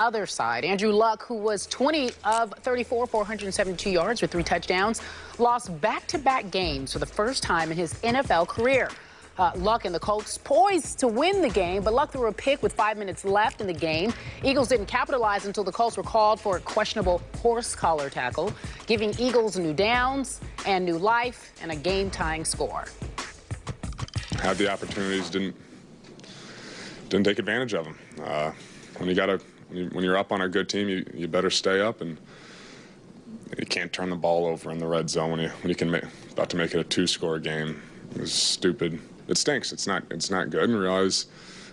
other side. Andrew Luck, who was 20 of 34, 472 yards with 3 touchdowns, lost back-to-back games for the first time in his NFL career. Luck and the Colts poised to win the game, but Luck threw a pick with 5 minutes left in the game. Eagles didn't capitalize until the Colts were called for a questionable horse collar tackle, giving Eagles new downs and new life and a game-tying score. Had the opportunities, didn't take advantage of them. When you're up on a good team, you better stay up, and you can't turn the ball over in the red zone when you can about to make it a 2-score game. It was stupid. It stinks. It's not good. And realize,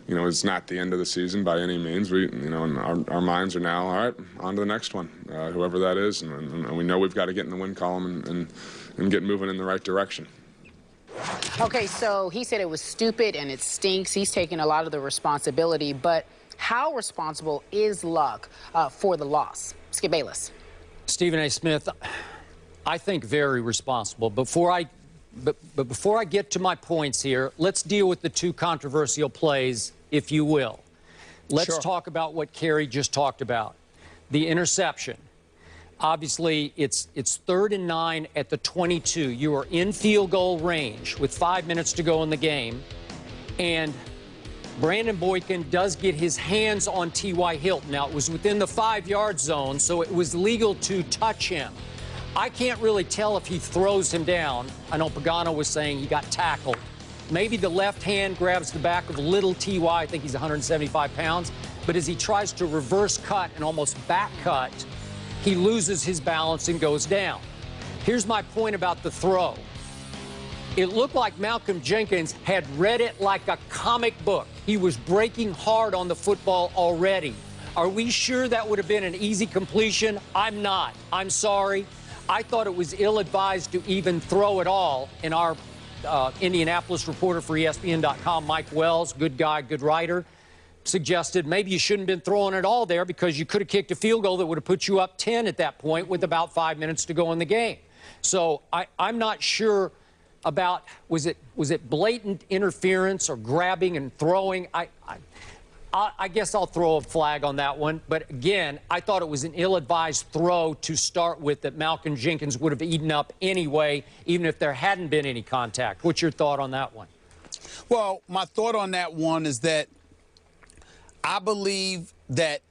it's not the end of the season by any means. And our minds are now, all right, on to the next one, whoever that is, and we know we've got to get in the win column and get moving in the right direction. Okay, so he said it was stupid and it stinks. He's taking a lot of the responsibility, but how responsible is Luck for the loss? Skip Bayless. Stephen A. Smith, I think very responsible. Before I get to my points here, let's deal with the 2 controversial plays, if you will. Let's talk about what Kerry just talked about, the interception. Obviously, it's 3rd and 9 at the 22. You are in field goal range with 5 minutes to go in the game. And Brandon Boykin does get his hands on T.Y. Hilton. Now, it was within the 5-yard zone, so it was legal to touch him. I can't really tell if he throws him down. I know Pagano was saying he got tackled. Maybe the left hand grabs the back of little T.Y. I think he's 175 pounds. But as he tries to reverse cut and almost back cut, he loses his balance and goes down. Here's my point about the throw. It looked like Malcolm Jenkins had read it like a comic book. He was breaking hard on the football already. Are we sure that would have been an easy completion? I'm not. I'm sorry. I thought it was ill-advised to even throw at all. And our Indianapolis reporter for ESPN.com, Mike Wells, good guy, good writer, suggested maybe you shouldn't have been throwing it all there because you could have kicked a field goal that would have put you up 10 at that point with about 5 minutes to go in the game. So I'm not sure about was it blatant interference or grabbing and throwing. I guess I'll throw a flag on that one. But again, I thought it was an ill-advised throw to start with that Malcolm Jenkins would have eaten up anyway, even if there hadn't been any contact. What's your thought on that one? Well, my thought on that one is that I believe that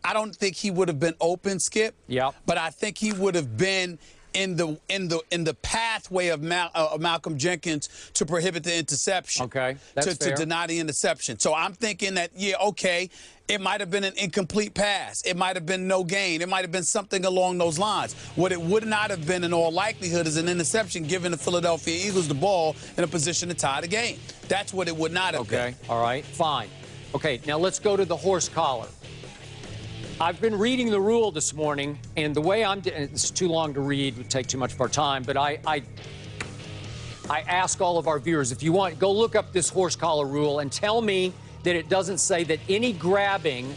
I don't think he would have been open, Skip. Yeah. But I think he would have been in the pathway of Malcolm Jenkins to prohibit the interception. Okay, that's fair. To deny the interception. So I'm thinking that, yeah, okay, it might have been an incomplete pass. It might have been no gain. It might have been something along those lines. What it would not have been in all likelihood is an interception giving the Philadelphia Eagles the ball in a position to tie the game. That's what it would not have been. Okay, all right, fine. Okay, now let's go to the horse collar. I've been reading the rule this morning, and the way it's too long to read, it would take too much of our time, but I ask all of our viewers, if you want, go look up this horse collar rule and tell me that it doesn't say that any grabbing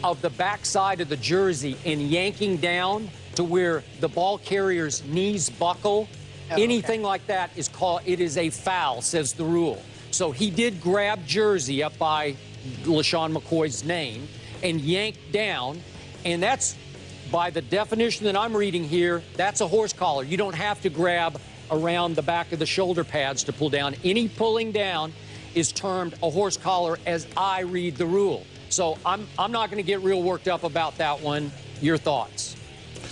of the backside of the jersey and yanking down to where the ball carrier's knees buckle, anything like that it is a foul, says the rule. So he did grab jersey up by LaShawn McCoy's name and yanked down, and that's, by the definition that I'm reading here, that's a horse collar. You don't have to grab around the back of the shoulder pads to pull down. Any pulling down is termed a horse collar as I read the rule. So I'm not going to get real worked up about that one. Your thoughts?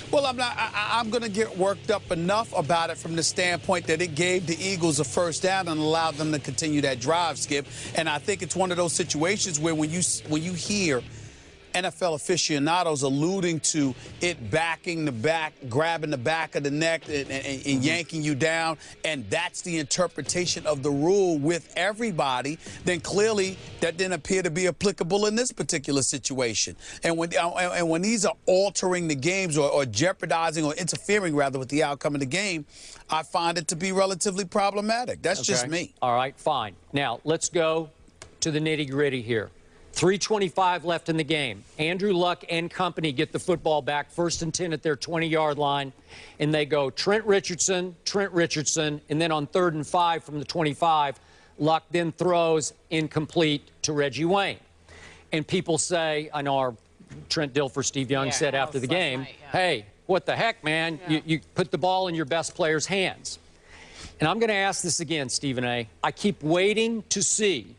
Well, I'm going to get worked up enough about it from the standpoint that it gave the Eagles a first down and allowed them to continue that drive, Skip. And I think it's one of those situations where when you hear NFL aficionados alluding to it backing the back, grabbing the back of the neck and yanking you down, and that's the interpretation of the rule with everybody, then clearly that didn't appear to be applicable in this particular situation. And when these are altering the games or jeopardizing or interfering, rather, with the outcome of the game, I find it to be relatively problematic. That's just me. All right, fine. Now, let's go to the nitty-gritty here. 3:25 left in the game. Andrew Luck and company get the football back, 1st and 10 at their 20-yard line, and they go Trent Richardson, and then on 3rd and 5 from the 25, Luck then throws incomplete to Reggie Wayne. And people say, I know our Trent Dilfer, Steve Young said after the game, night, yeah. hey, what the heck, man? Yeah. You put the ball in your best player's hands. And I'm going to ask this again, Stephen A. I keep waiting to see.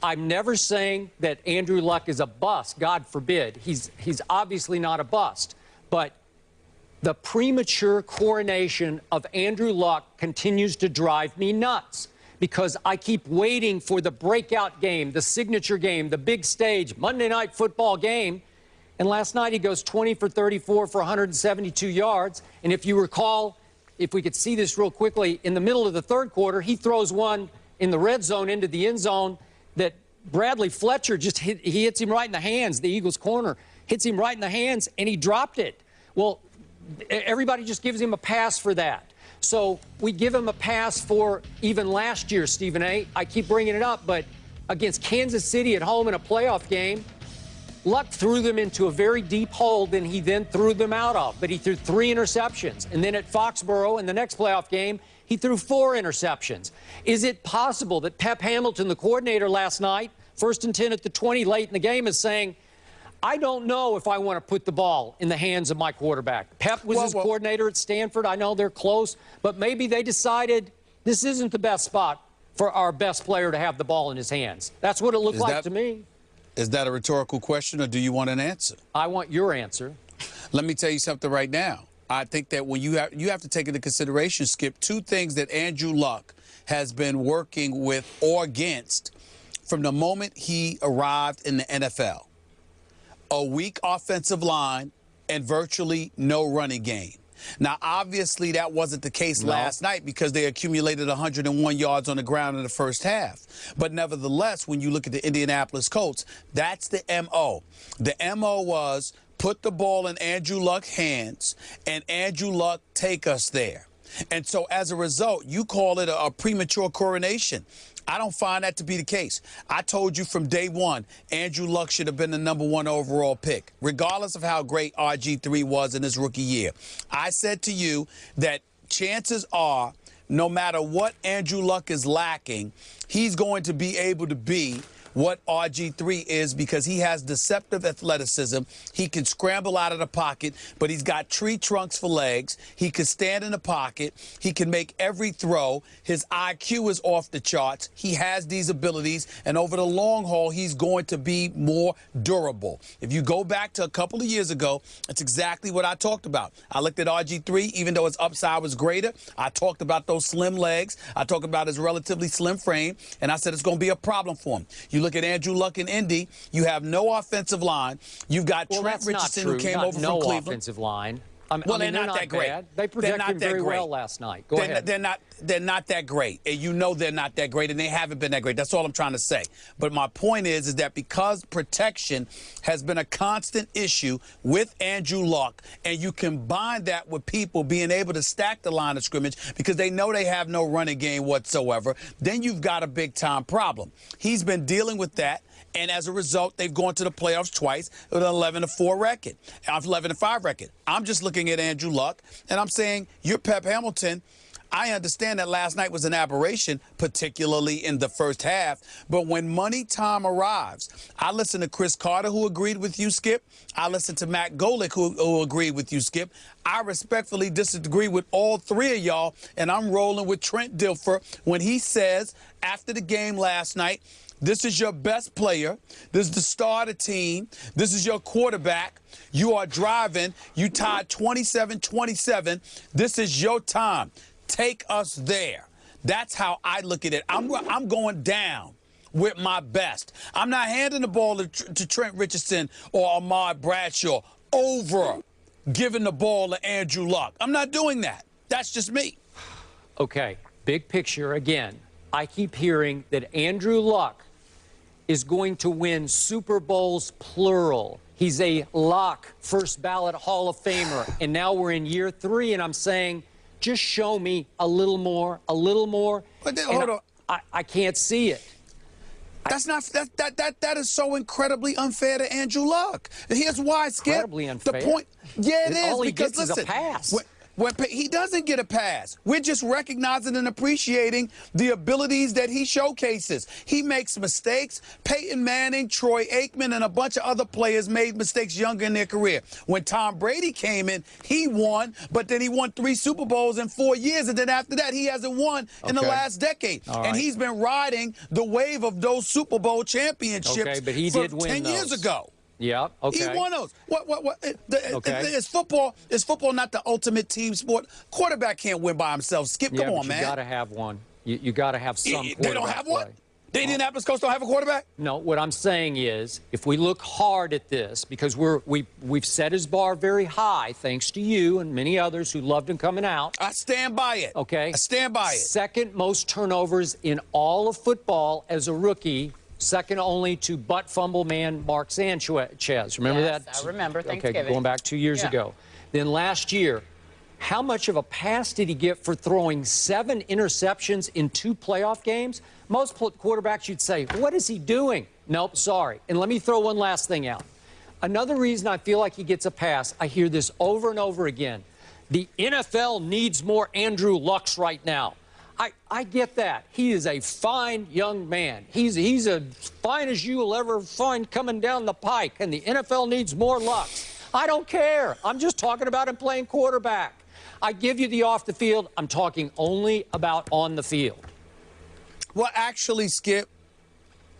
I'm never saying that Andrew Luck is a bust. God forbid. He's obviously not a bust. But the premature coronation of Andrew Luck continues to drive me nuts because I keep waiting for the breakout game, the signature game, the big stage, Monday Night Football game. And last night he goes 20 for 34 for 172 yards. And if you recall, if we could see this real quickly, in the middle of the third quarter, he throws one in the red zone into the end zone that Bradley Fletcher he hits him right in the hands. The Eagles corner hits him right in the hands, and he dropped it. Well, everybody just gives him a pass for that. So we give him a pass for even last year, Stephen A. I keep bringing it up, but against Kansas City at home in a playoff game, Luck threw them into a very deep hole than he then threw them out of. But he threw 3 interceptions. And then at Foxborough in the next playoff game, he threw 4 interceptions. Is it possible that Pep Hamilton, the coordinator last night, 1st and 10 at the 20 late in the game, is saying, I don't know if I want to put the ball in the hands of my quarterback. Pep was his coordinator at Stanford. I know they're close, but maybe they decided this isn't the best spot for our best player to have the ball in his hands. That's what it looked like to me. Is that a rhetorical question, or do you want an answer? I want your answer. Let me tell you something right now. I think that when you have to take into consideration, Skip, 2 things that Andrew Luck has been working with or against from the moment he arrived in the NFL. A weak offensive line and virtually no running game. Now, obviously, that wasn't the case last night because they accumulated 101 yards on the ground in the first half. But nevertheless, when you look at the Indianapolis Colts, that's the M.O. The M.O. was put the ball in Andrew Luck's hands, and Andrew Luck take us there. And so, as a result, you call it a premature coronation. I don't find that to be the case. I told you from day one, Andrew Luck should have been the #1 overall pick, regardless of how great RG3 was in his rookie year. I said to you that chances are, no matter what Andrew Luck is lacking, he's going to be able to be what RG3 is because he has deceptive athleticism. He can scramble out of the pocket, but he's got tree trunks for legs. He can stand in the pocket. He can make every throw. His IQ is off the charts. He has these abilities, and over the long haul, he's going to be more durable. If you go back to a couple of years ago, that's exactly what I talked about. I looked at RG3, even though his upside was greater. I talked about those slim legs. I talked about his relatively slim frame, and I said it's going to be a problem for him. You look at Andrew Luck in Indy, you have no offensive line. You've got Trent Richardson, who came over from Cleveland. Offensive line. They're not that great. Bad. They protected him very well last night. Go ahead. They're not that great. And you know they're not that great, and they haven't been that great. That's all I'm trying to say. But my point is that because protection has been a constant issue with Andrew Luck, and you combine that with people being able to stack the line of scrimmage because they know they have no running game whatsoever, then you've got a big-time problem. He's been dealing with that. And as a result, they've gone to the playoffs twice with an 11-4 record, 11-5 record. I'm just looking at Andrew Luck, and I'm saying, you're Pep Hamilton. I understand that last night was an aberration, particularly in the first half. But when money time arrives, I listened to Chris Carter, who agreed with you, Skip. I listened to Matt Golick, who agreed with you, Skip. I respectfully disagree with all 3 of y'all, and I'm rolling with Trent Dilfer when he says after the game last night, this is your best player. This is the star of the team. This is your quarterback. You are driving. You tied 27-27. This is your time. Take us there. That's how I look at it. I'm going down with my best. I'm not handing the ball to Trent Richardson or Ahmad Bradshaw over giving the ball to Andrew Luck. I'm not doing that. That's just me. Okay, big picture again. I keep hearing that Andrew Luck is going to win Super Bowls, plural. He's a lock, first ballot Hall of Famer. And now we're in year 3, and I'm saying, just show me a little more, a little more. But then, hold on. I can't see it. That's not that is so incredibly unfair to Andrew Luck. Here's why, Skip. Incredibly unfair. The point, yeah, it is all he because gets listen, is a pass. He doesn't get a pass. We're just recognizing and appreciating the abilities that he showcases. He makes mistakes. Peyton Manning, Troy Aikman, and a bunch of other players made mistakes younger in their career. When Tom Brady came in, he won, but then he won 3 Super Bowls in 4 years, and then after that, he hasn't won in the last decade. And he's been riding the wave of those Super Bowl championships but he did win 10 years ago. Yeah, okay. He won those. Is football not the ultimate team sport? Quarterback can't win by himself. Skip, come on, man. You got to have one. You got to have some quarterback. They don't have one? Play. The Indianapolis Colts don't have a quarterback? No, what I'm saying is, if we look hard at this, because we've set his bar very high, thanks to you and many others who loved him coming out. I stand by it. Okay. I stand by it. Second most turnovers in all of football as a rookie. Second only to butt fumble man Mark Sanchez. Remember that? I remember. Thanksgiving. Okay, going back 2 years ago. Then last year, how much of a pass did he get for throwing 7 interceptions in 2 playoff games? Most quarterbacks, you'd say, what is he doing? Nope, sorry. And let me throw one last thing out. Another reason I feel like he gets a pass, I hear this over and over again. The NFL needs more Andrew Lucks right now. I get that. He is a fine young man. He's as fine as you will ever find coming down the pike, and the NFL needs more Lucks. I don't care. I'm just talking about him playing quarterback. I give you the off the field. I'm talking only about on the field. Well, actually, Skip,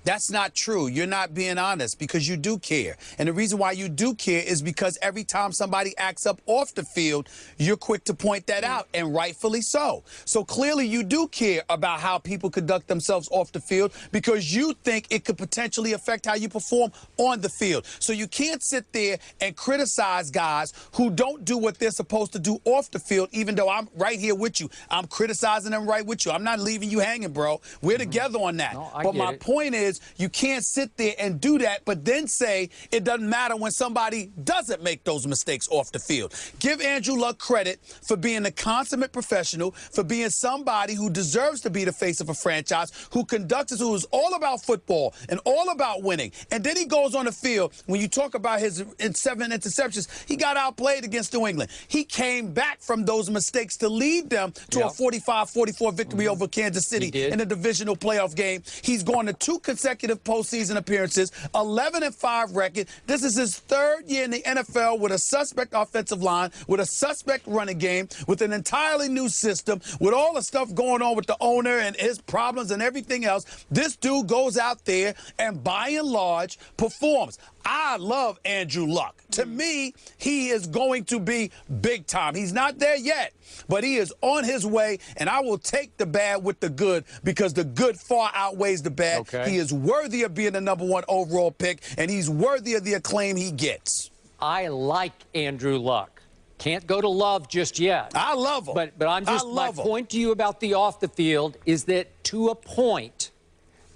that's not true. You're not being honest because you do care. And the reason why you do care is because every time somebody acts up off the field, you're quick to point that out, and rightfully so. So clearly you do care about how people conduct themselves off the field because you think it could potentially affect how you perform on the field. So you can't sit there and criticize guys who don't do what they're supposed to do off the field, even though I'm right here with you. I'm criticizing them right with you. I'm not leaving you hanging, bro. We're together on that. No, but my point is, you can't sit there and do that, but then say it doesn't matter when somebody doesn't make those mistakes off the field. Give Andrew Luck credit for being a consummate professional, for being somebody who deserves to be the face of a franchise, who who is all about football and all about winning. And then he goes on the field. When you talk about his 7 interceptions, he got outplayed against New England. He came back from those mistakes to lead them to a 45-44 victory over Kansas City in a divisional playoff game. He's gone to 2 consecutive postseason appearances, 11-5 record. This is his 3rd year in the NFL with a suspect offensive line, with a suspect running game, with an entirely new system, with all the stuff going on with the owner and his problems and everything else. This dude goes out there and, by and large, performs. I love Andrew Luck. To me, he is going to be big time. He's not there yet, but he is on his way, and I will take the bad with the good because the good far outweighs the bad. He is worthy of being the #1 overall pick, and he's worthy of the acclaim he gets. I like Andrew Luck. Can't go to love just yet. I love him. But I'm just, my point to you about the off the field is that to a point,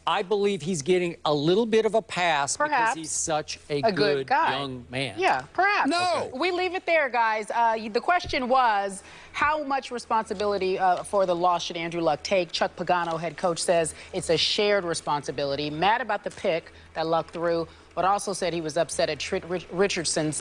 I believe he's getting a little bit of a pass because he's such a good young man. Yeah, perhaps. No. We leave it there, guys. The question was, how much responsibility for the loss should Andrew Luck take? Chuck Pagano, head coach, says it's a shared responsibility. Mad about the pick that Luck threw, but also said he was upset at Richardson's